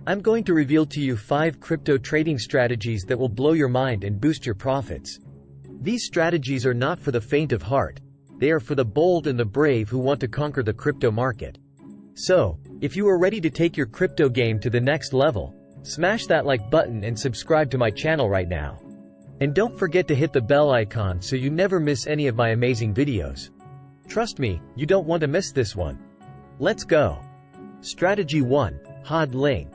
I'm going to reveal to you 5 crypto trading strategies that will blow your mind and boost your profits. These strategies are not for the faint of heart. They are for the bold and the brave who want to conquer the crypto market. So, if you are ready to take your crypto game to the next level, smash that like button and subscribe to my channel right now. And don't forget to hit the bell icon so you never miss any of my amazing videos. Trust me, you don't want to miss this one. Let's go. Strategy 1. HODLing.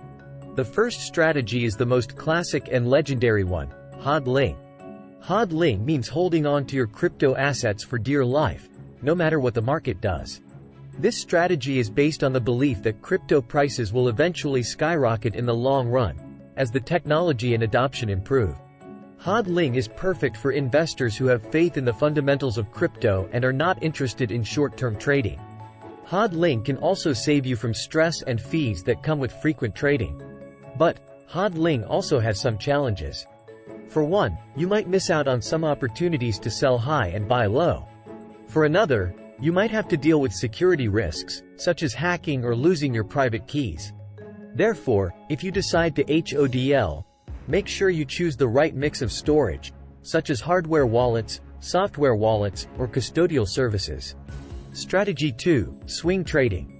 The first strategy is the most classic and legendary one, HODLing. HODLing means holding on to your crypto assets for dear life, no matter what the market does. This strategy is based on the belief that crypto prices will eventually skyrocket in the long run, as the technology and adoption improve. HODLing is perfect for investors who have faith in the fundamentals of crypto and are not interested in short-term trading. HODLing can also save you from stress and fees that come with frequent trading. But HODLing also has some challenges. For one, you might miss out on some opportunities to sell high and buy low. For another, you might have to deal with security risks, such as hacking or losing your private keys. Therefore, if you decide to HODL, make sure you choose the right mix of storage, such as hardware wallets, software wallets, or custodial services. Strategy 2. Swing trading.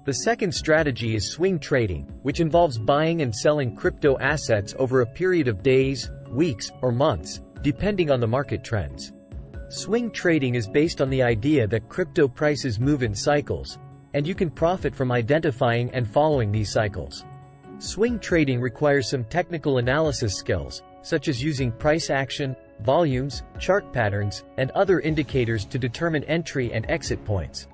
The second strategy is swing trading, which involves buying and selling crypto assets over a period of days, weeks, or months, depending on the market trends. Swing trading is based on the idea that crypto prices move in cycles, and you can profit from identifying and following these cycles. Swing trading requires some technical analysis skills, such as using price action, volumes, chart patterns, and other indicators to determine entry and exit points.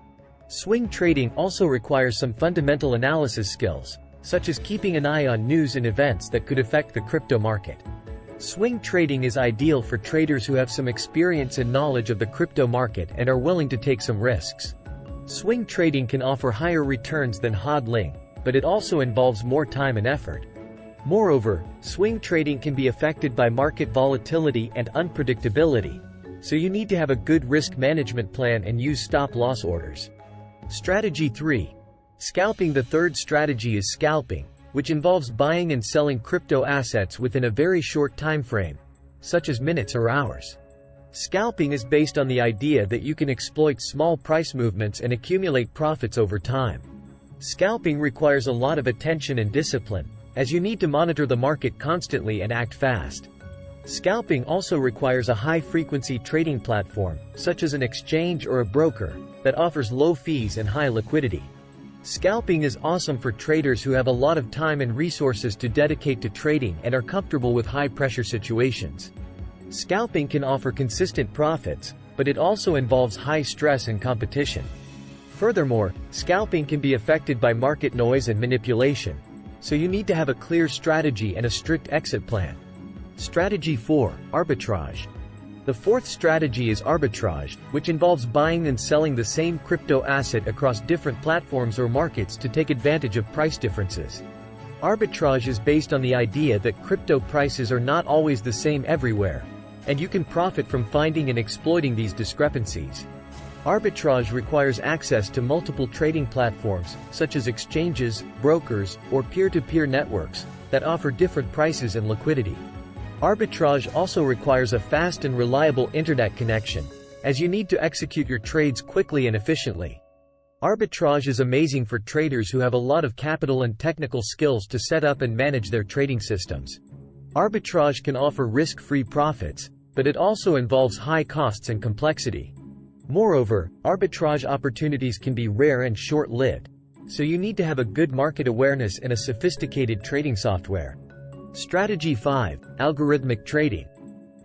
Swing trading also requires some fundamental analysis skills, such as keeping an eye on news and events that could affect the crypto market. Swing trading is ideal for traders who have some experience and knowledge of the crypto market and are willing to take some risks. Swing trading can offer higher returns than HODLing, but it also involves more time and effort. Moreover, swing trading can be affected by market volatility and unpredictability, so you need to have a good risk management plan and use stop-loss orders. Strategy 3. Scalping. The third strategy is scalping, which involves buying and selling crypto assets within a very short time frame, such as minutes or hours. Scalping is based on the idea that you can exploit small price movements and accumulate profits over time. Scalping requires a lot of attention and discipline, as you need to monitor the market constantly and act fast. Scalping also requires a high-frequency trading platform, such as an exchange or a broker, that offers low fees and high liquidity. Scalping is awesome for traders who have a lot of time and resources to dedicate to trading and are comfortable with high-pressure situations. Scalping can offer consistent profits, but it also involves high stress and competition. Furthermore, scalping can be affected by market noise and manipulation, so you need to have a clear strategy and a strict exit plan. Strategy 4. Arbitrage. The fourth strategy is arbitrage, which involves buying and selling the same crypto asset across different platforms or markets to take advantage of price differences. Arbitrage is based on the idea that crypto prices are not always the same everywhere, and you can profit from finding and exploiting these discrepancies. Arbitrage requires access to multiple trading platforms, such as exchanges, brokers, or peer-to-peer networks, that offer different prices and liquidity. Arbitrage also requires a fast and reliable internet connection, as you need to execute your trades quickly and efficiently. Arbitrage is amazing for traders who have a lot of capital and technical skills to set up and manage their trading systems. Arbitrage can offer risk-free profits, but it also involves high costs and complexity. Moreover, arbitrage opportunities can be rare and short-lived, so you need to have a good market awareness and a sophisticated trading software. Strategy 5. Algorithmic trading.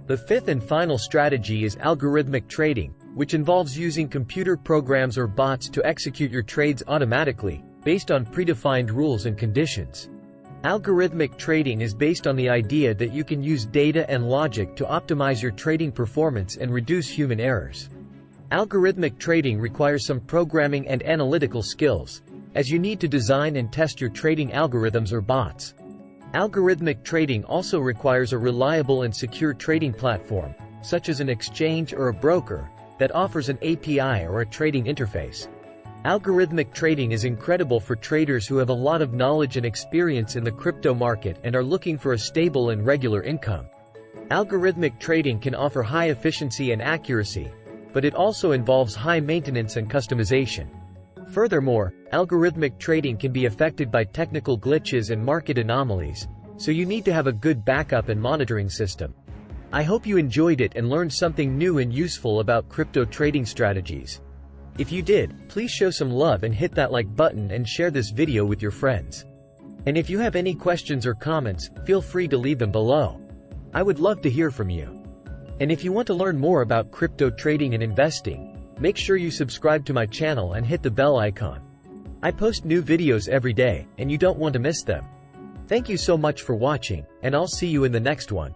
The fifth and final strategy is algorithmic trading, which involves using computer programs or bots to execute your trades automatically, based on predefined rules and conditions. Algorithmic trading is based on the idea that you can use data and logic to optimize your trading performance and reduce human errors. Algorithmic trading requires some programming and analytical skills, as you need to design and test your trading algorithms or bots. Algorithmic trading also requires a reliable and secure trading platform, such as an exchange or a broker, that offers an API or a trading interface. Algorithmic trading is incredible for traders who have a lot of knowledge and experience in the crypto market and are looking for a stable and regular income. Algorithmic trading can offer high efficiency and accuracy, but it also involves high maintenance and customization. Furthermore, algorithmic trading can be affected by technical glitches and market anomalies, so you need to have a good backup and monitoring system. I hope you enjoyed it and learned something new and useful about crypto trading strategies. If you did, please show some love and hit that like button and share this video with your friends. And if you have any questions or comments, feel free to leave them below. I would love to hear from you. And if you want to learn more about crypto trading and investing, make sure you subscribe to my channel and hit the bell icon. I post new videos every day, and you don't want to miss them. Thank you so much for watching, and I'll see you in the next one.